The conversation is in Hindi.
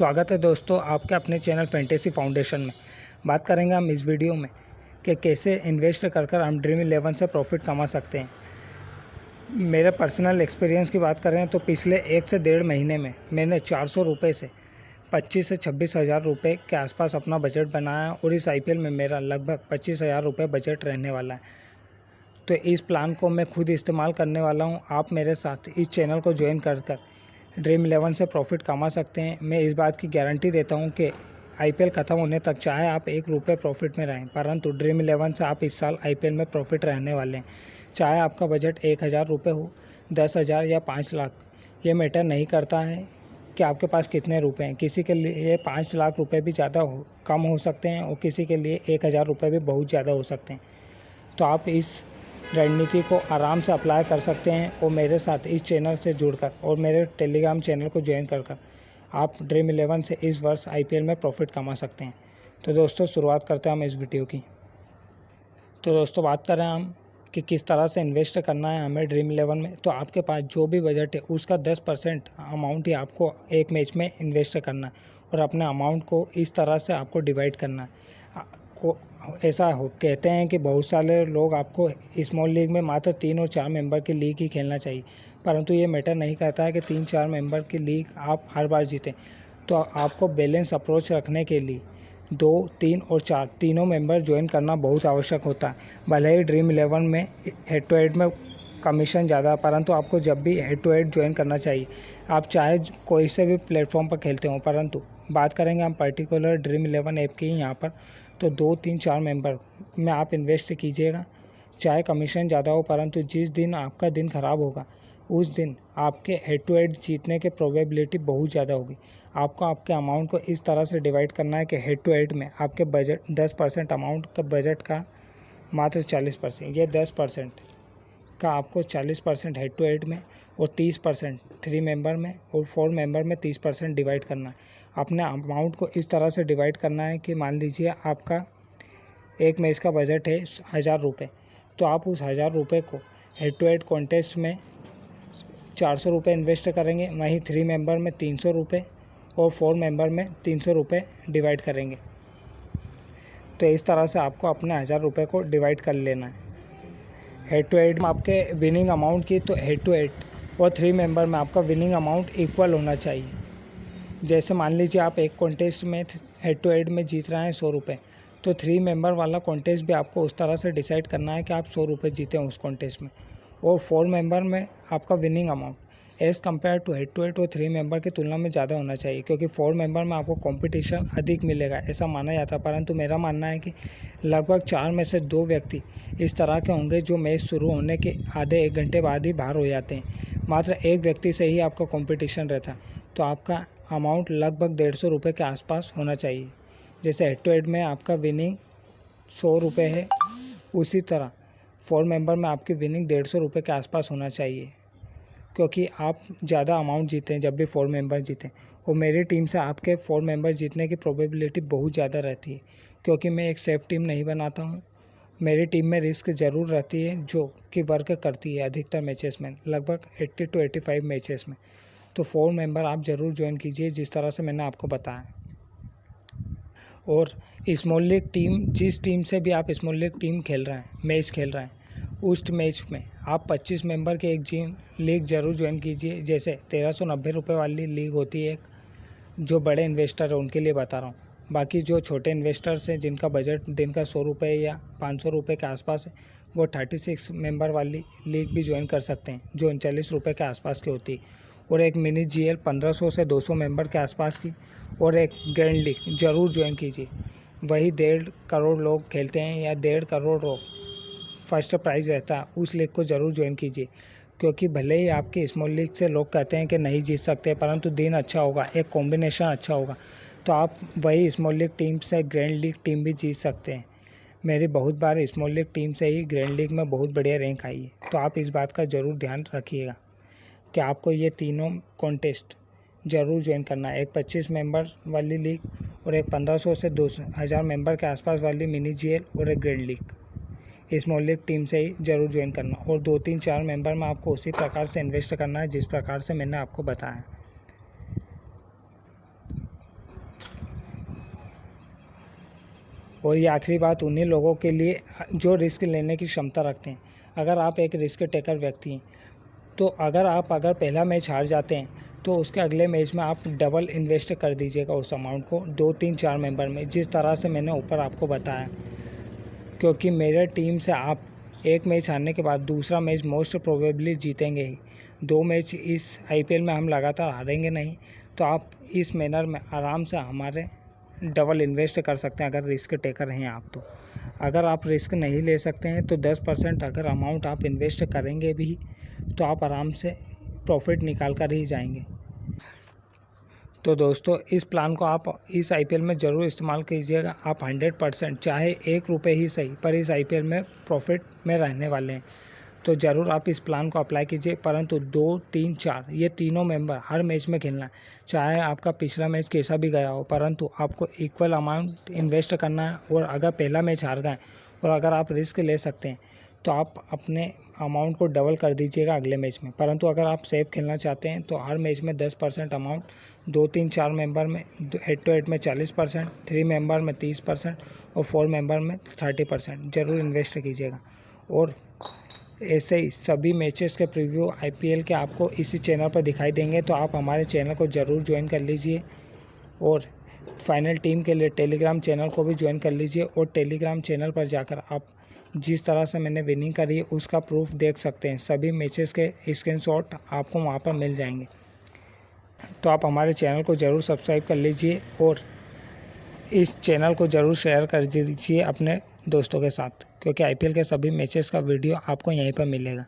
स्वागत है दोस्तों आपके अपने चैनल फैंटेसी फाउंडेशन में। बात करेंगे हम इस वीडियो में कि कैसे इन्वेस्ट कर हम ड्रीम 11 से प्रॉफिट कमा सकते हैं। मेरे पर्सनल एक्सपीरियंस की बात करें तो पिछले 1 से 1.5 महीने में मैंने 400 रुपये से 25 से 26 हज़ार रुपये के आसपास अपना बजट बनाया और इस IPL में मेरा लगभग 25 हज़ार रुपये बजट रहने वाला है। तो इस प्लान को मैं खुद इस्तेमाल करने वाला हूँ। आप मेरे साथ इस चैनल को ज्वाइन कर ड्रीम 11 से प्रॉफिट कमा सकते हैं। मैं इस बात की गारंटी देता हूं कि IPL ख़त्म होने तक चाहे आप 1 रुपये प्रॉफिट में रहें, परंतु ड्रीम 11 से आप इस साल IPL में प्रॉफिट रहने वाले हैं। चाहे आपका बजट 1,000 रुपये हो, 10,000 या 5 लाख, ये मैटर नहीं करता है कि आपके पास कितने रुपए हैं। किसी के लिए 5 लाख रुपये भी कम हो सकते हैं और किसी के लिए 1,000 रुपये भी बहुत ज़्यादा हो सकते हैं। तो आप इस रणनीति को आराम से अप्लाई कर सकते हैं और मेरे साथ इस चैनल से जुड़कर और मेरे टेलीग्राम चैनल को ज्वाइन कर आप ड्रीम 11 से इस वर्ष IPL में प्रॉफिट कमा सकते हैं। तो दोस्तों शुरुआत करते हैं हम इस वीडियो की। तो दोस्तों बात करें हम कि किस तरह से इन्वेस्ट करना है हमें ड्रीम 11 में। तो आपके पास जो भी बजट है उसका 10% अमाउंट ही आपको एक मैच में इन्वेस्ट करना है और अपने अमाउंट को इस तरह से आपको डिवाइड करना है। कहते हैं कि बहुत सारे लोग आपको स्मॉल लीग में मात्र 3 और 4 मेंबर की लीग ही खेलना चाहिए, परंतु ये मैटर नहीं करता है कि 3-4 मेंबर की लीग आप हर बार जीतें। तो आपको बैलेंस अप्रोच रखने के लिए 2, 3 और 4 तीनों मेंबर ज्वाइन करना बहुत आवश्यक होता है। भले ही ड्रीम 11 में हेड टू हेड में कमीशन ज़्यादा, परंतु आपको जब भी हेड टू हेड ज्वाइन करना चाहिए। आप चाहे कोई से भी प्लेटफॉर्म पर खेलते हो, परंतु बात करेंगे हम पर्टिकुलर ड्रीम 11 ऐप की यहाँ पर। तो 2, 3, 4 मेंबर में आप इन्वेस्ट कीजिएगा। चाहे कमीशन ज़्यादा हो, परंतु जिस दिन आपका दिन ख़राब होगा उस दिन आपके हेड टू हेड जीतने की प्रोबेबिलिटी बहुत ज़्यादा होगी। आपको आपके अमाउंट को इस तरह से डिवाइड करना है कि हेड टू हेड में आपके बजट 10% अमाउंट का बजट का मात्र 40%, ये 10% का आपको 40% हेड टू हेड में और 30% 3 मेंबर में और 4 मेंबर में 30% डिवाइड करना है। अपने अमाउंट को इस तरह से डिवाइड करना है कि मान लीजिए आपका एक मैच का बजट है 1,000 रुपये, तो आप उस 1,000 रुपये को हेड टू हेड कॉन्टेस्ट में 400 रुपये इन्वेस्ट करेंगे, वहीं 3 मेंबर में 300 रुपये और 4 मेंबर में 300 रुपये डिवाइड करेंगे। तो इस तरह से आपको अपने 1,000 रुपये को डिवाइड कर लेना है। हेड टू हेड में आपके विनिंग अमाउंट की तो हेड टू हेड और 3 मेंबर में आपका विनिंग अमाउंट इक्वल होना चाहिए। जैसे मान लीजिए आप एक कॉन्टेस्ट में हेड टू हेड में जीत रहे हैं 100 रुपये, तो 3 मेंबर वाला कॉन्टेस्ट भी आपको उस तरह से डिसाइड करना है कि आप 100 रुपये जीते हैं उस कॉन्टेस्ट में। और 4 मेंबर में आपका winning amount as compare to head to head और 3 मेंबर की तुलना में ज़्यादा होना चाहिए, क्योंकि 4 मेंबर में आपको कंपटीशन अधिक मिलेगा ऐसा माना जाता है। परंतु मेरा मानना है कि लगभग 4 में से 2 व्यक्ति इस तरह के होंगे जो मैच शुरू होने के आधे 1 घंटे बाद ही बाहर हो जाते हैं। मात्र एक व्यक्ति से ही आपका कंपटीशन रहता है। तो आपका अमाउंट लगभग 150 रुपये के आसपास होना चाहिए। जैसे हेड टू हेड में आपका विनिंग 100 रुपये है, उसी तरह 4 मेंबर में आपकी विनिंग 150 रुपये के आसपास होना चाहिए, क्योंकि आप ज़्यादा अमाउंट जीते हैं जब भी 4 मेंबर जीतें। और मेरी टीम से आपके 4 मेंबर जीतने की प्रोबेबिलिटी बहुत ज़्यादा रहती है, क्योंकि मैं एक सेफ टीम नहीं बनाता हूँ। मेरी टीम में रिस्क ज़रूर रहती है जो कि वर्क करती है अधिकतर मैचेस में, लगभग 80 to 85 मैचेस में। तो 4 मेंबर आप ज़रूर ज्वाइन कीजिए जिस तरह से मैंने आपको बताया। और स्मॉल लीग टीम, जिस टीम से भी आप स्मॉल लीग टीम खेल रहे हैं, मैच खेल रहे हैं, उस मैच में आप 25 मेंबर के एक लीग ज़रूर ज्वाइन कीजिए। जैसे 1390 रुपये वाली लीग होती है एक, जो बड़े इन्वेस्टर है उनके लिए बता रहा हूँ। बाकी जो छोटे इन्वेस्टर्स हैं जिनका बजट दिन का 100 रुपये या 500 रुपये के आसपास है, वो 36 मेंबर वाली लीग भी ज्वाइन कर सकते हैं, जो 39 रुपये के आसपास की होती है। और एक मिनी GL 1500 से 200 मेंबर के आसपास की, और एक ग्रैंड लीग ज़रूर ज्वाइन कीजिए। वही 1.5 करोड़ लोग खेलते हैं या 1.5 करोड़ लोग फर्स्ट प्राइज़ रहता है, उस लीग को ज़रूर ज्वाइन कीजिए। क्योंकि भले ही आपके स्मॉल लीग से लोग कहते हैं कि नहीं जीत सकते, परंतु दिन अच्छा होगा, एक कॉम्बिनेशन अच्छा होगा, तो आप वही स्मॉल लीग टीम से ग्रैंड लीग टीम भी जीत सकते हैं। मेरी बहुत बार स्मॉल लीग टीम से ही ग्रैंड लीग में बहुत बढ़िया रैंक आई है। तो आप इस बात का ज़रूर ध्यान रखिएगा कि आपको ये तीनों कॉन्टेस्ट ज़रूर ज्वाइन करना है। एक 25 मेंबर वाली लीग और एक 1500 से 2,000 मेंबर के आसपास वाली मिनी GL और एक grand league small league team से ही ज़रूर ज्वाइन करना। और 2, 3, 4 मेंबर में आपको उसी प्रकार से इन्वेस्ट करना है जिस प्रकार से मैंने आपको बताया। और ये आखिरी बात उन्हीं लोगों के लिए जो रिस्क लेने की क्षमता रखते हैं। अगर आप एक रिस्क टेकर व्यक्ति हैं तो अगर पहला मैच हार जाते हैं तो उसके अगले मैच में आप डबल इन्वेस्ट कर दीजिएगा उस अमाउंट को 2, 3, 4 मेंबर में, जिस तरह से मैंने ऊपर आपको बताया। क्योंकि मेरे टीम से आप एक मैच हारने के बाद दूसरा मैच मोस्ट प्रोबेबली जीतेंगे ही। 2 मैच इस IPL में हम लगातार हारेंगे नहीं, तो आप इस मैनर में आराम से हमारे डबल इन्वेस्ट कर सकते हैं अगर रिस्क टेकर हैं आप तो। अगर आप रिस्क नहीं ले सकते हैं तो 10% अगर अमाउंट आप इन्वेस्ट करेंगे भी तो आप आराम से प्रॉफिट निकाल कर ही जाएंगे। तो दोस्तों, इस प्लान को आप इस IPL में ज़रूर इस्तेमाल कीजिएगा। आप 100% चाहे 1 रुपये ही सही पर इस IPL में प्रॉफिट में रहने वाले हैं, तो ज़रूर आप इस प्लान को अप्लाई कीजिए। परंतु 2, 3, 4 ये तीनों मेंबर हर मैच में खेलना है, चाहे आपका पिछला मैच कैसा भी गया हो, परंतु आपको इक्वल अमाउंट इन्वेस्ट करना है। और अगर पहला मैच हार गए और अगर आप रिस्क ले सकते हैं तो आप अपने अमाउंट को डबल कर दीजिएगा अगले मैच में। परंतु अगर आप सेफ खेलना चाहते हैं तो हर मैच में 10% अमाउंट, 2, 3, 4 मेंबर में हेड टू हेड में 40%, 3 मेंबर में 30% और 4 मेंबर में 30% ज़रूर इन्वेस्ट कीजिएगा। और ऐसे ही सभी मैचेस के प्रीव्यू IPL के आपको इसी चैनल पर दिखाई देंगे, तो आप हमारे चैनल को ज़रूर ज्वाइन कर लीजिए। और फाइनल टीम के लिए टेलीग्राम चैनल को भी ज्वाइन कर लीजिए। और टेलीग्राम चैनल पर जाकर आप जिस तरह से मैंने विनिंग करी है उसका प्रूफ देख सकते हैं। सभी मैचेस के स्क्रीनशॉट आपको वहाँ पर मिल जाएंगे। तो आप हमारे चैनल को ज़रूर सब्सक्राइब कर लीजिए और इस चैनल को ज़रूर शेयर कर दीजिए अपने दोस्तों के साथ, क्योंकि IPL के सभी मैचेस का वीडियो आपको यहीं पर मिलेगा।